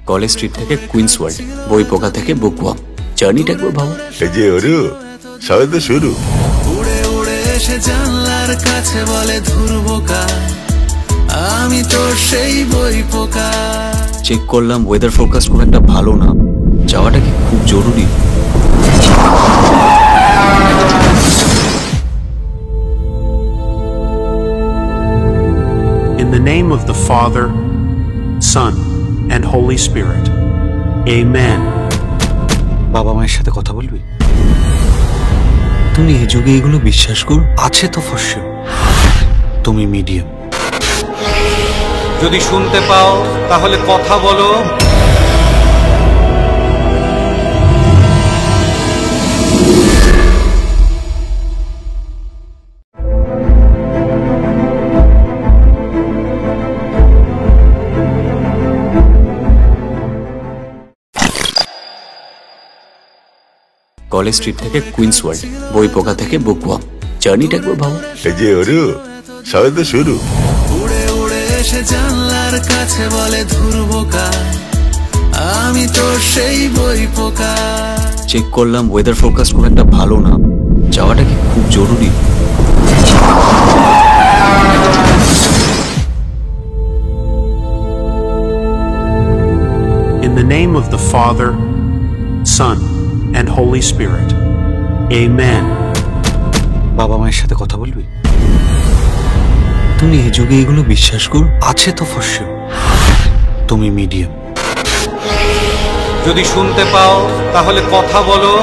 College street থেকে queen's world, বই পোকা থেকে বুকওয়াম, জার্নিটা একবার ভাবো। এই যে ওরু সবে তো শুরু। উড়ে উড়ে এসে জানলার কাছে বলে ধুরবোকা, আমি তো সেই বই পোকা। চেক করলাম ওয়েদার ফোরকাস্ট খুব একটা ভালো না, যাওয়াটা কি খুব জরুরি? In the name of the Father, Son, and Holy Spirit. Amen. বাবা মায়ের সাথে কথা বলবি? তুমি এই যুগে এগুলো বিশ্বাস করো? আছে তো ফর্সে। তুমি মিডিয়াম। যদি শুনতে পাও তাহলে কথা বলো। কলেজ স্ট্রিট থেকে কুইন্স ওয়ার্ল্ড, বই পোকা থেকে বুকওয়াম, জার্নিটা একবার ভাবো। এই যে ওরু সবে তো শুরু। উড়ে উড়ে এসে জানলার কাছে বলে ধুরবোকা, আমি তো সেই বই পোকা। চেক করলাম ওয়েদার ফোরকাস্ট খুব একটা ভালো না, যাওয়াটা কি খুব জরুরি? In the name of the Father, Son, and Holy Spirit. Amen. বাবা মায়ের সাথে কথা বলবি? তুমি এই যুগে এগুলো বিশ্বাস করো? আছে তো ফর্সে। তুমি মিডিয়াম। যদি শুনতে পাও তাহলে কথা বলো।